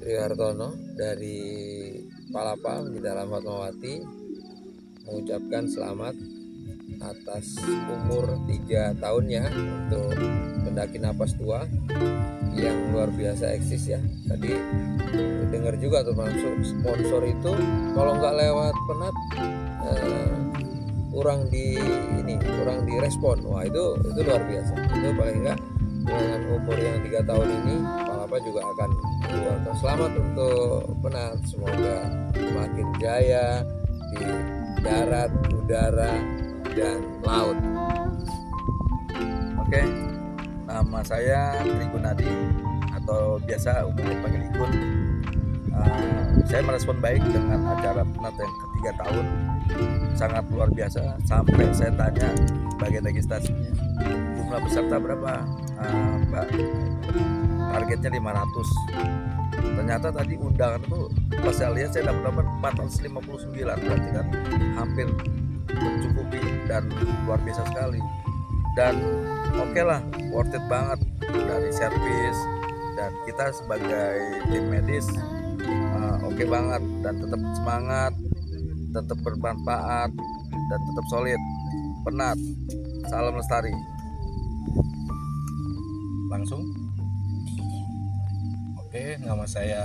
Trihartono dari Palapa di dalam Fatmawati mengucapkan selamat atas umur 3 tahunnya untuk pendaki napas tua yang luar biasa eksis ya. Tadi dengar juga tuh masuk sponsor itu kalau nggak lewat Penat kurang direspon. Wah itu luar biasa. Itu paling enggak dengan umur yang 3 tahun ini Palapa juga akan mengucapkan selamat untuk Penat, semoga semakin jaya di darat, udara, dan laut. Oke, nama saya Tri Gunadi atau biasa umumnya panggil Igun. Saya merespon baik dengan acara Penat yang ketiga tahun, sangat luar biasa. Sampai saya tanya bagian registrasinya, jumlah peserta berapa, Mbak? Targetnya 500. Ternyata tadi undangan itu pas saya lihat saya dapat 459, berarti kan hampir mencukupi dan luar biasa sekali. Dan oke lah, worth it banget dari servis dan kita sebagai tim medis oke banget dan tetap semangat, tetap bermanfaat dan tetap solid. Penat, salam lestari. Langsung. Oke, nama saya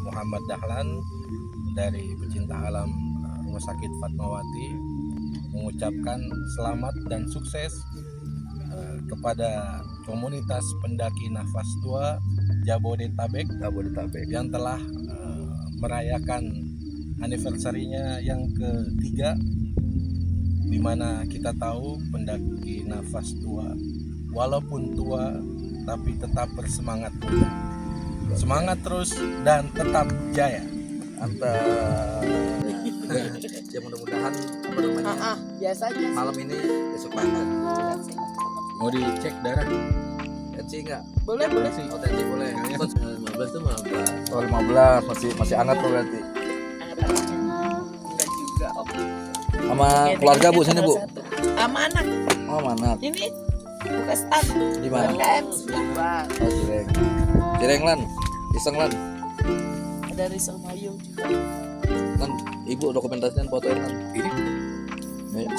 Muhammad Dahlan dari Pecinta Alam Rumah Sakit Fatmawati, mengucapkan selamat dan sukses kepada komunitas pendaki nafas tua Jabodetabek yang telah merayakan anniversary-nya yang ketiga, di mana kita tahu pendaki nafas tua walaupun tua tapi tetap bersemangat muda. Semangat terus dan tetap jaya. Ya mudah-mudahan biasanya malam ini besok pagi Mau dicek darah? tensi nggak? boleh Oh tensi boleh. 15 tuh 15. Oh 15 masih hangat tuh berarti. enggak juga Sama keluarga Bu sini Bu. sama anak Oh mana? ini buka stand Di mana? UMKM Oh Cireng. Cireng Lan. Iseng Lan. ada Rizal Mayu juga. Lan Ibu dokumentasinya fotoin Lan. Ini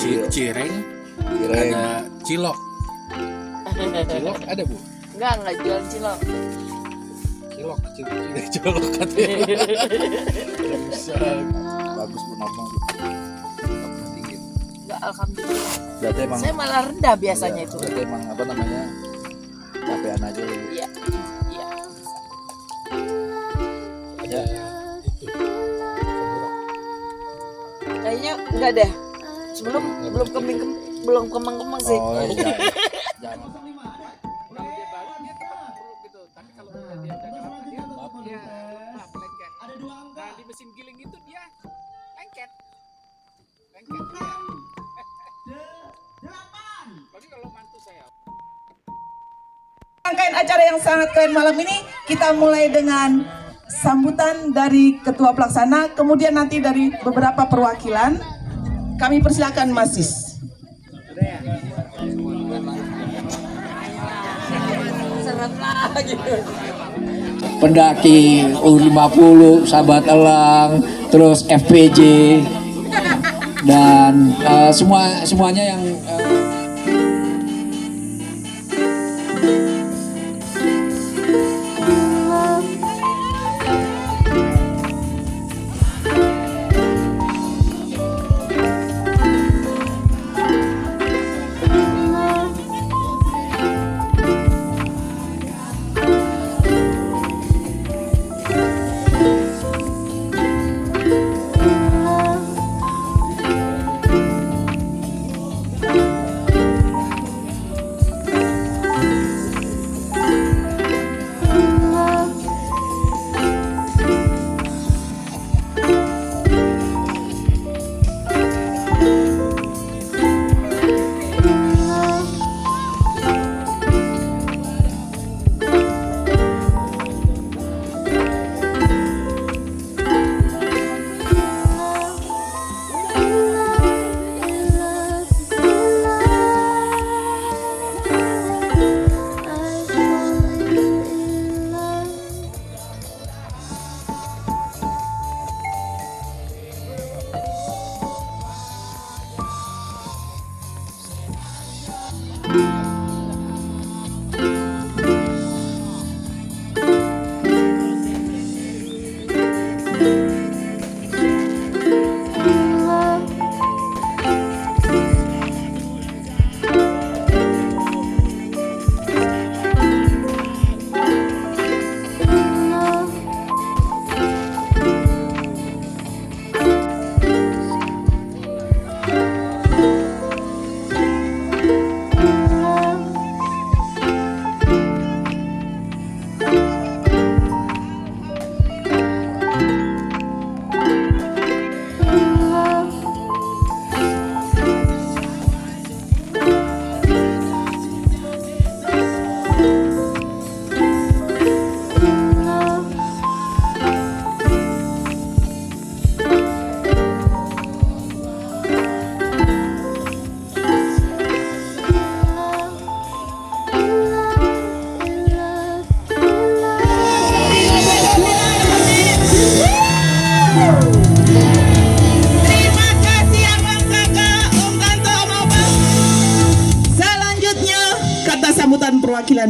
Cireng. Cireng, Cireng. ada Cilok. Cilok ada Bu? enggak jual cilok. Cilok kecil Cilok katanya. Bisa. Bagus Bu nama. Tinggi. Enggak, alhamdulillah. Berarti emang Saya malah rendah biasanya itu. Berarti emang apa namanya? Capean aja. Iya. Ya. Kayaknya enggak deh. Belum kembang sih. Oh iya. Jangan. Nah di mesin giling itu dia lengket. Tapi kalau mantu saya. Rangkaian acara yang sangat keren malam ini kita mulai dengan sambutan dari Ketua Pelaksana, kemudian nanti dari beberapa perwakilan. Kami persilakan Mas Sis. Pendaki U50, Sahabat Elang, terus FPJ dan semuanya yang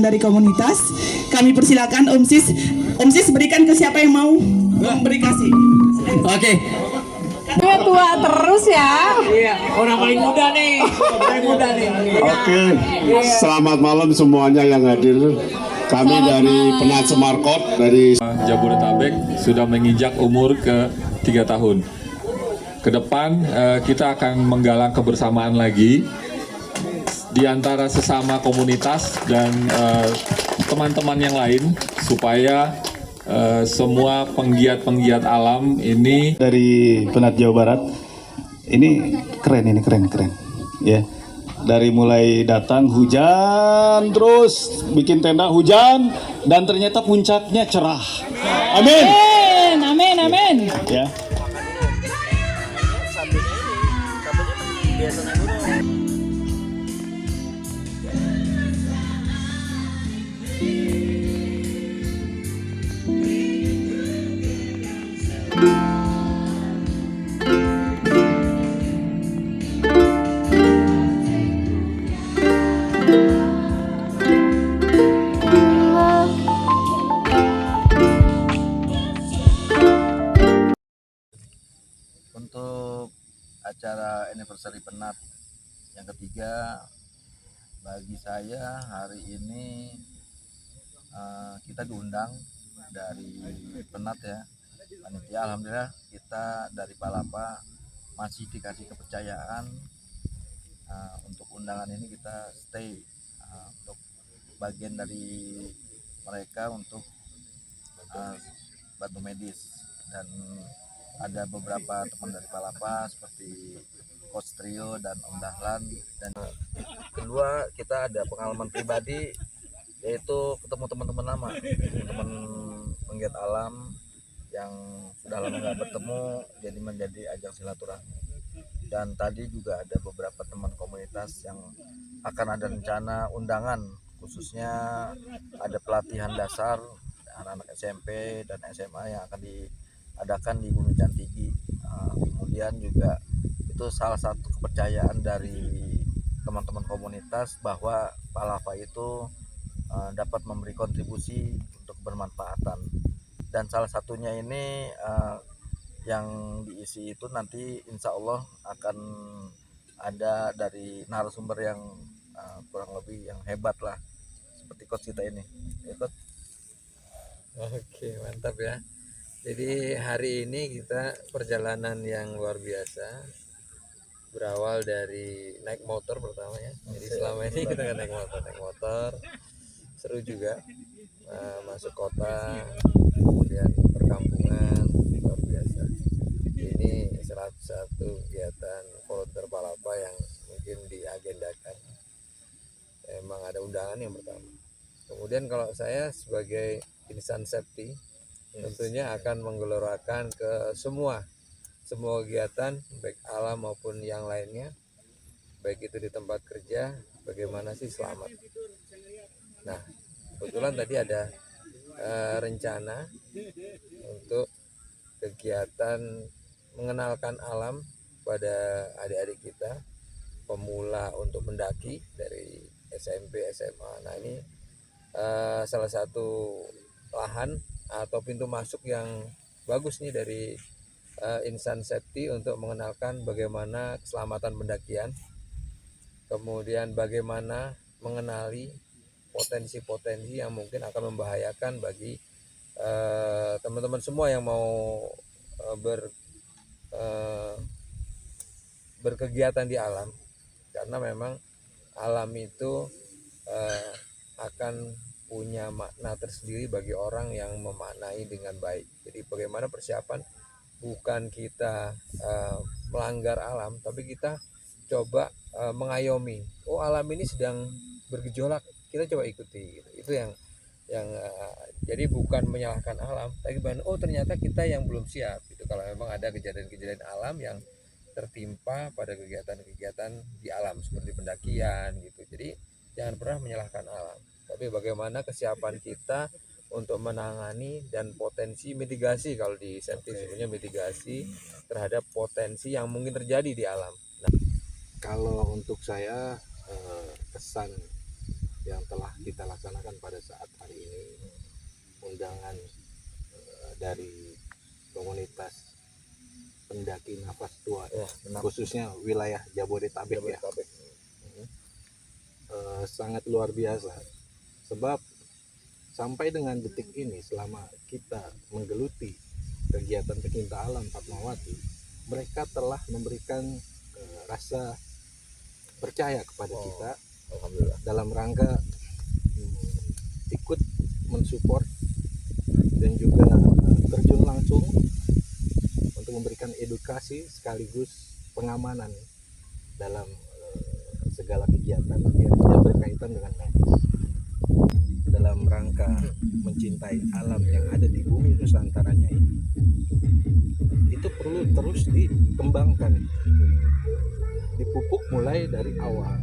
perwakilan dari komunitas. Kami persilakan Om Sis berikan ke siapa yang mau memberi kasih. Oke. Tua terus ya. Iya, orang paling muda nih. Paling muda nih. Oke, selamat malam semuanya yang hadir. Kami dari Penat Semarkot dari Jabodetabek sudah menginjak umur ke 3 tahun. Ke depan kita akan menggalang kebersamaan lagi di antara sesama komunitas dan teman-teman yang lain supaya semua penggiat-penggiat alam ini dari Penat Jawa Barat. Ini keren ya. Dari mulai datang hujan, terus bikin tenda hujan, dan ternyata puncaknya cerah. Amin. Amin. Ya. Untuk acara anniversary Penat yang ketiga, bagi saya hari ini kita diundang dari Penat ya, panitia. Alhamdulillah kita dari Palapa masih dikasih kepercayaan untuk undangan ini, kita stay untuk bagian dari mereka untuk bantu medis, dan ada beberapa teman dari Palapa seperti Coach Trio dan Om Dahlan. Dan kedua, kita ada pengalaman pribadi, yaitu ketemu teman-teman lama, teman-teman penggiat alam yang sudah lama nggak bertemu, jadi menjadi ajang silaturahmi. Dan tadi juga ada beberapa teman komunitas yang akan ada rencana undangan, khususnya ada pelatihan dasar anak-anak SMP dan SMA yang akan diadakan di Bumi Cantigi. Kemudian juga itu salah satu kepercayaan dari teman-teman komunitas bahwa Palapa itu dapat memberi kontribusi untuk bermanfaatan. Dan salah satunya ini yang diisi itu nanti insya Allah akan ada dari narasumber yang kurang lebih yang hebat lah, seperti coach kita ini ya, Coach. Oke, mantap ya. Jadi hari ini kita perjalanan yang luar biasa, berawal dari naik motor pertama ya. Jadi selama ini kita kan naik motor, seru juga. Masuk kota, kemudian perkampungan, luar biasa. Ini salah satu kegiatan volunteer Palapa yang mungkin diagendakan. Emang ada undangan yang pertama. Kemudian kalau saya sebagai insan safety, tentunya akan menggelorakan ke semua kegiatan baik alam maupun yang lainnya, baik itu di tempat kerja, bagaimana sih selamat. Nah, kebetulan tadi ada rencana untuk kegiatan mengenalkan alam pada adik-adik kita, pemula untuk mendaki dari SMP, SMA. Nah, ini salah satu lahan atau pintu masuk yang bagus nih dari insan safety untuk mengenalkan bagaimana keselamatan pendakian, kemudian bagaimana mengenali potensi-potensi yang mungkin akan membahayakan bagi teman-teman semua yang mau berkegiatan di alam, karena memang alam itu akan punya makna tersendiri bagi orang yang memaknai dengan baik. Jadi bagaimana persiapan, bukan kita melanggar alam, tapi kita coba mengayomi. Oh, alam ini sedang bergejolak, kita coba ikuti. Gitu. Itu yang jadi bukan menyalahkan alam, tapi oh ternyata kita yang belum siap. Itu kalau memang ada kejadian-kejadian alam yang tertimpa pada kegiatan-kegiatan di alam seperti pendakian gitu. Jadi jangan pernah menyalahkan alam, tapi bagaimana kesiapan kita untuk menangani dan potensi mitigasi, kalau di safety sebenarnya mitigasi terhadap potensi yang mungkin terjadi di alam. Kalau untuk saya kesan yang telah kita laksanakan pada saat hari ini, undangan dari komunitas pendaki nafas tua, khususnya wilayah Jabodetabek. Sangat luar biasa, sebab sampai dengan detik ini selama kita menggeluti kegiatan pecinta alam Fatmawati, mereka telah memberikan rasa percaya kepada kita, alhamdulillah, dalam rangka ikut mensupport dan juga terjun langsung untuk memberikan edukasi sekaligus pengamanan dalam segala kegiatan yang berkaitan dengan medis, dalam rangka mencintai alam yang ada di bumi Nusantaranya ini. Itu perlu terus dikembangkan, dipupuk mulai dari awal,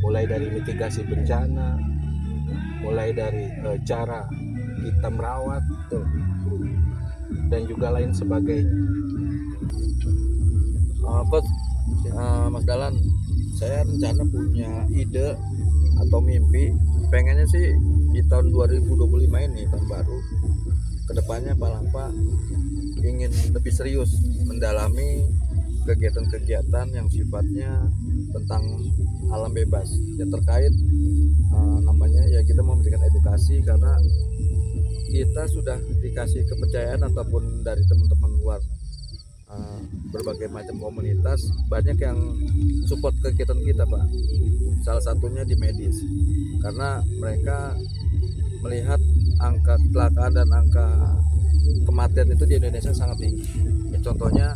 mulai dari mitigasi bencana, mulai dari cara kita merawat dan juga lain sebagainya. Coach, Mas Dahlan, saya rencana punya ide atau mimpi, pengennya sih di tahun 2025 ini, tahun baru, kedepannya Palapa ingin lebih serius mendalami kegiatan-kegiatan yang sifatnya tentang alam bebas, ya terkait namanya ya kita memberikan edukasi, karena kita sudah dikasih kepercayaan ataupun dari teman-teman luar berbagai macam komunitas, banyak yang support kegiatan kita, Pak. Salah satunya di medis, karena mereka melihat angka kecelakaan dan angka kematian itu di Indonesia sangat tinggi. Ya, contohnya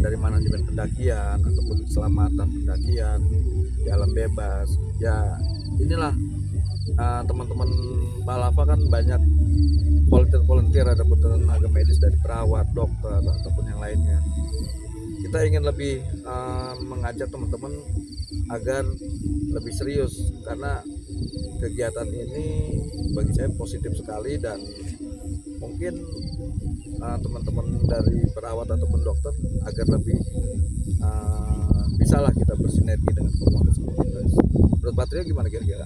dari manajemen pendakian ataupun keselamatan pendakian di alam bebas. Ya inilah teman-teman Palapa kan banyak volunteer ataupun tenaga medis dari perawat, dokter ataupun yang lainnya. Kita ingin lebih mengajak teman-teman agar lebih serius, karena kegiatan ini bagi saya positif sekali, dan mungkin teman-teman dari perawat ataupun dokter agar lebih bisalah kita bersinergi dengan komunitas. Menurut Patrio gimana kira-kira?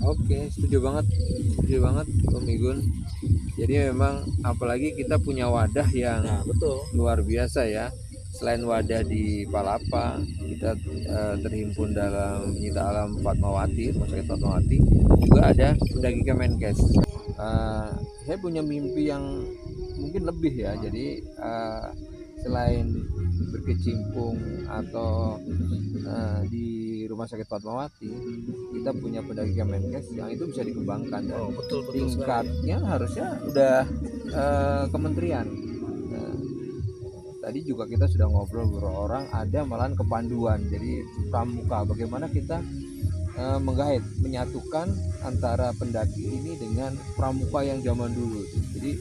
Oke, setuju banget Om Igun. Jadi memang apalagi kita punya wadah yang betul, luar biasa ya. Selain wadah di Palapa, kita terhimpun dalam Pecinta Alam Fatmawati, Rumah Sakit Fatmawati, juga ada pendaki Kemenkes. Saya punya mimpi yang mungkin lebih ya. Jadi selain berkecimpung atau di Rumah Sakit Fatmawati, kita punya pendaki Kemenkes yang itu bisa dikembangkan, dan betul tingkatnya harusnya udah kementerian. Tadi juga kita sudah ngobrol beberapa orang, ada malahan kepanduan, jadi pramuka, bagaimana kita menyatukan antara pendaki ini dengan pramuka yang zaman dulu. Jadi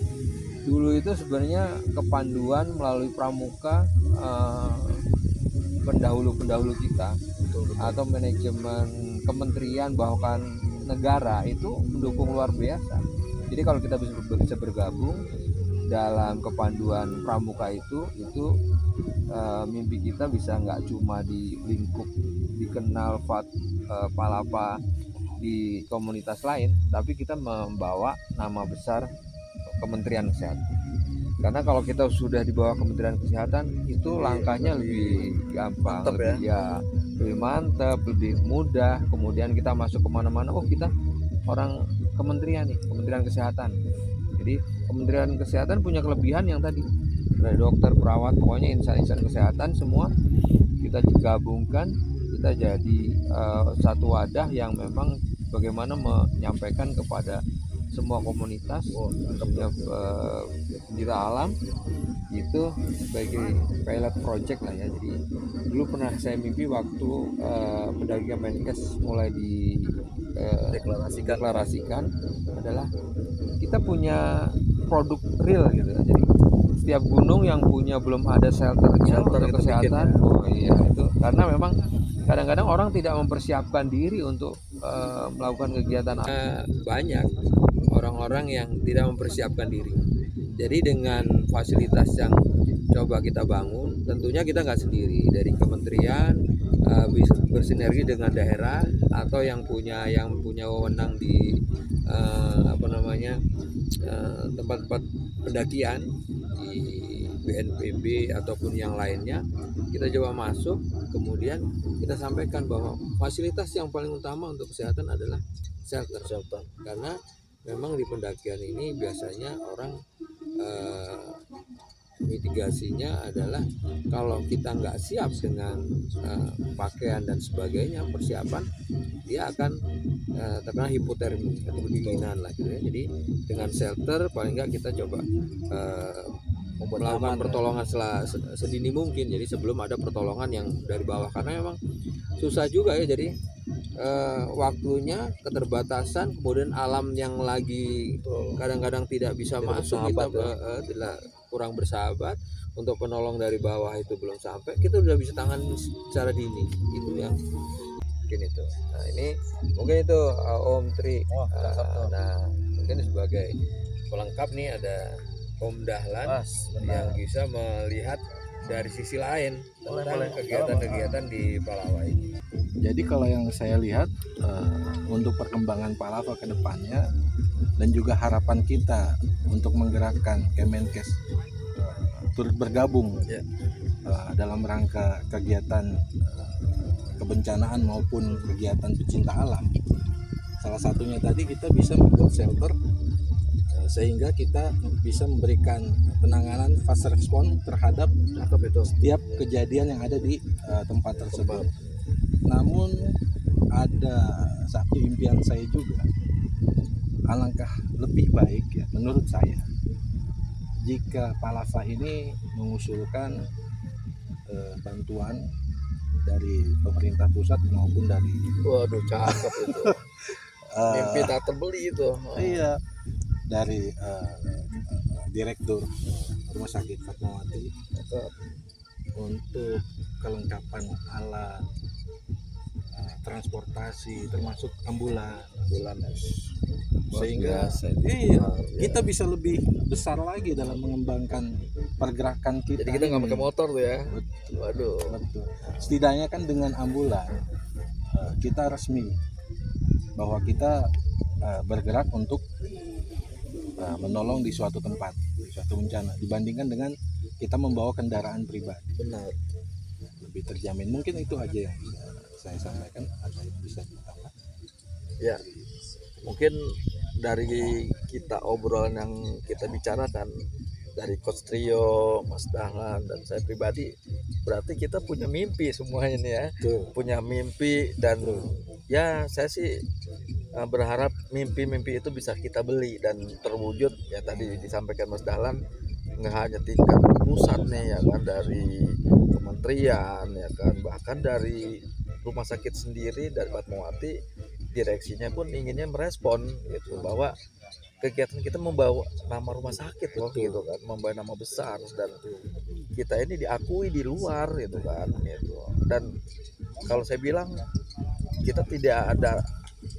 dulu itu sebenarnya kepanduan melalui pramuka pendahulu-pendahulu kita, atau manajemen kementerian bahkan negara itu mendukung luar biasa. Jadi kalau kita bisa bergabung dalam kepanduan pramuka itu mimpi kita bisa nggak cuma di lingkup dikenal Palapa di komunitas lain, tapi kita membawa nama besar Kementerian Kesehatan. Karena kalau kita sudah di bawah Kementerian Kesehatan itu langkahnya lebih gampang, lebih mantap, lebih mudah. Kemudian kita masuk kemana-mana, oh kita orang kementerian nih, Kementerian Kesehatan. Jadi Kementerian Kesehatan punya kelebihan yang tadi, dari dokter, perawat, pokoknya insan-insan kesehatan semua kita gabungkan, kita jadi satu wadah yang memang bagaimana menyampaikan kepada semua komunitas pencinta alam itu sebagai pilot project lah ya. Jadi dulu pernah saya mimpi waktu pendaki Kemenkes mulai deklarasikan adalah kita punya produk real gitu ya. Jadi setiap gunung yang punya belum ada shelternya untuk kesehatan, itu karena memang kadang-kadang orang tidak mempersiapkan diri untuk melakukan kegiatan. Banyak orang-orang yang tidak mempersiapkan diri. Jadi dengan fasilitas yang coba kita bangun, tentunya kita nggak sendiri, dari kementerian bersinergi dengan daerah atau yang punya wewenang di tempat-tempat pendakian di BNPB ataupun yang lainnya, kita coba masuk, kemudian kita sampaikan bahwa fasilitas yang paling utama untuk kesehatan adalah shelter. Karena memang di pendakian ini biasanya orang mitigasinya adalah kalau kita nggak siap dengan pakaian dan sebagainya, persiapan, dia akan terkena hipotermi atau kedinginan lah gitu ya. Jadi dengan shelter paling nggak kita coba melakukan pertolongan sedini mungkin, jadi sebelum ada pertolongan yang dari bawah, karena memang susah juga ya. Jadi waktunya, keterbatasan, kemudian alam yang lagi kadang-kadang tidak bisa masuk, kita tidak kurang bersahabat, untuk penolong dari bawah itu belum sampai, kita udah bisa tangani secara dini, itu yang mungkin itu. Nah ini mungkin itu Om Tri. Nah mungkin sebagai pelengkap nih ada Om Dahlan yang bisa melihat dari sisi lain tentang kegiatan-kegiatan di Palapa ini. Jadi kalau yang saya lihat untuk perkembangan Palapa ke depannya dan juga harapan kita untuk menggerakkan Kemenkes turut bergabung dalam rangka kegiatan kebencanaan maupun kegiatan pecinta alam. Salah satunya tadi kita bisa membuat shelter sehingga kita bisa memberikan penanganan fast response terhadap setiap kejadian yang ada di tempat tersebut. Namun ada satu impian saya juga, alangkah lebih baik ya menurut saya jika Palapa ini mengusulkan bantuan dari pemerintah pusat maupun dari Cakep itu. Mimpi tak terbeli itu. Iya, dari Direktur Rumah Sakit Fatmawati untuk kelengkapan alat transportasi termasuk ambulans, sehingga kita bisa lebih besar lagi dalam mengembangkan pergerakan kita. Jadi kita nggak pakai motor tuh ya. Waduh. Betul. Setidaknya kan dengan ambulans kita resmi bahwa kita bergerak untuk menolong di suatu tempat, di suatu bencana, dibandingkan dengan kita membawa kendaraan pribadi. Benar. Lebih terjamin. Mungkin itu aja yang bisa saya sampaikan. Ada yang bisa ditambah? Ya, mungkin dari kita obrolan yang kita bicarakan dari Coach Trio, Mas Dahlan, dan saya pribadi, berarti kita punya mimpi semua ini ya. Punya mimpi dan ya saya sih berharap mimpi-mimpi itu bisa kita beli dan terwujud. Ya tadi disampaikan Mas Dahlan, nggak hanya tingkat pusat nih ya kan, dari kementerian ya kan, bahkan dari rumah sakit sendiri, dari Fatmawati, direksinya pun inginnya merespon gitu, bahwa kegiatan kita membawa nama rumah sakit loh gitu kan, membawa nama besar, dan kita ini diakui di luar gitu kan gitu. Dan kalau saya bilang kita tidak ada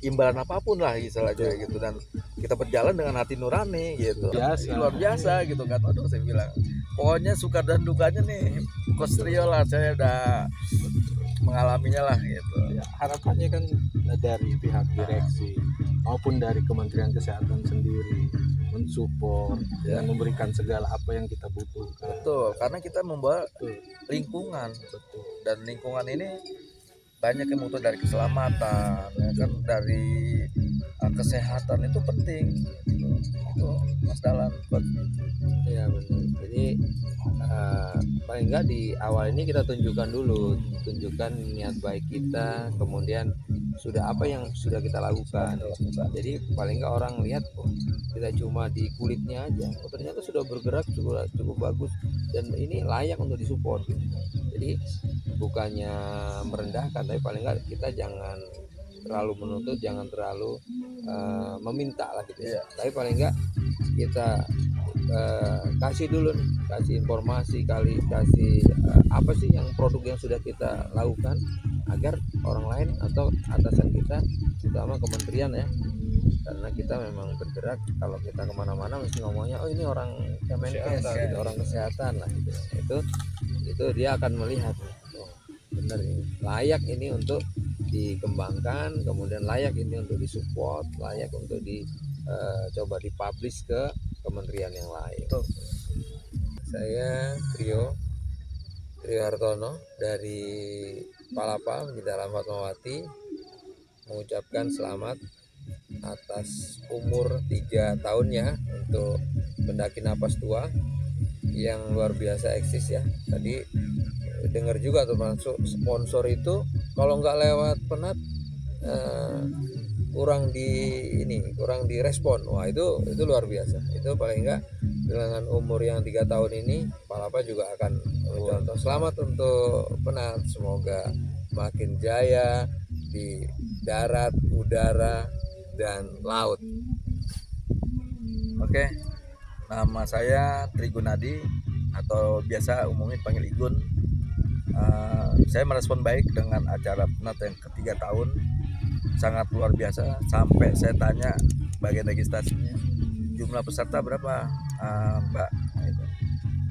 imbalan apapun lah istilahnya gitu, dan kita berjalan dengan hati nurani gitu, luar biasa gitu kan. Waduh, saya bilang pokoknya suka dan dukanya nih Coach Trio lah, saya udah mengalaminya lah gitu. Ya, harapannya kan dari pihak direksi maupun dari Kementerian Kesehatan sendiri mensupport dan memberikan segala apa yang kita butuhkan. Betul, karena kita membawa lingkungan. Betul. Dan lingkungan ini banyak yang muncul dari keselamatan ya kan, dari kesehatan itu penting itu Mas Dahlan. Ya benar. Jadi paling enggak di awal ini kita tunjukkan niat baik kita, kemudian sudah apa yang sudah kita lakukan. Jadi paling enggak orang lihat kita cuma di kulitnya aja, ternyata sudah bergerak cukup bagus dan ini layak untuk disupport. Jadi bukannya merendahkan, tapi paling enggak kita jangan terlalu menuntut, jangan terlalu meminta lah gitu ya. Tapi paling enggak kita kasih dulu nih, kasih informasi, kasih apa sih yang produk yang sudah kita lakukan, agar orang lain atau atasan kita, terutama kementerian ya, karena kita memang bergerak, kalau kita kemana-mana mesti ngomongnya oh ini orang Kemenkes gitu, orang kesehatan lah gitu. Itu dia akan melihat oh, bener ini layak ini untuk dikembangkan, kemudian layak ini untuk disupport, layak untuk coba dipublish ke kementerian yang lain. Saya Trio Hartono dari Palapa Menjita Alam Fatmawati mengucapkan selamat atas umur 3 tahunnya untuk pendaki napas tua yang luar biasa eksis ya. Tadi dengar juga tuh masuk sponsor itu kalau nggak lewat Penat kurang direspon. Wah itu luar biasa. Itu paling nggak dengan umur yang 3 tahun ini Palapa juga akan contoh. Selamat untuk Penat, semoga makin jaya di darat, udara, dan laut. Oke, nama saya Trigunadi atau biasa umumnya panggil Igun. Saya merespon baik dengan acara Penat yang ketiga tahun, sangat luar biasa. Sampai saya tanya bagian registrasinya, jumlah peserta berapa, Mbak?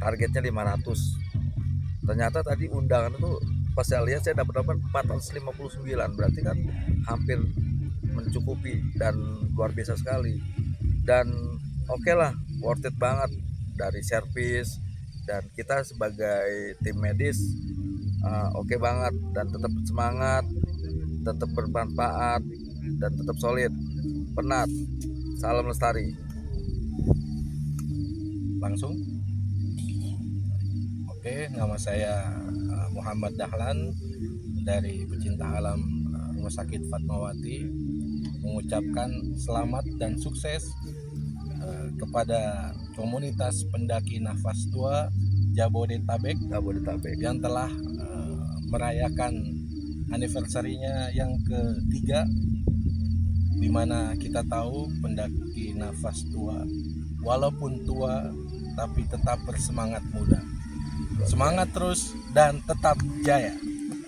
Targetnya 500. Ternyata tadi undangan itu pas saya lihat saya dapat 459, berarti kan hampir mencukupi dan luar biasa sekali. Dan oke lah, worth it banget dari servis dan kita sebagai tim medis oke banget dan tetap semangat, tetap bermanfaat dan tetap solid. Penat, salam lestari. Langsung. Oke, nama saya Muhammad Dahlan dari Pecinta Alam Rumah Sakit Fatmawati, mengucapkan selamat dan sukses kepada komunitas pendaki nafas tua Jabodetabek yang telah merayakan anniversary-nya yang ketiga, di mana kita tahu pendaki nafas tua walaupun tua tapi tetap bersemangat muda. Semangat terus dan tetap jaya.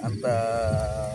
Mantap.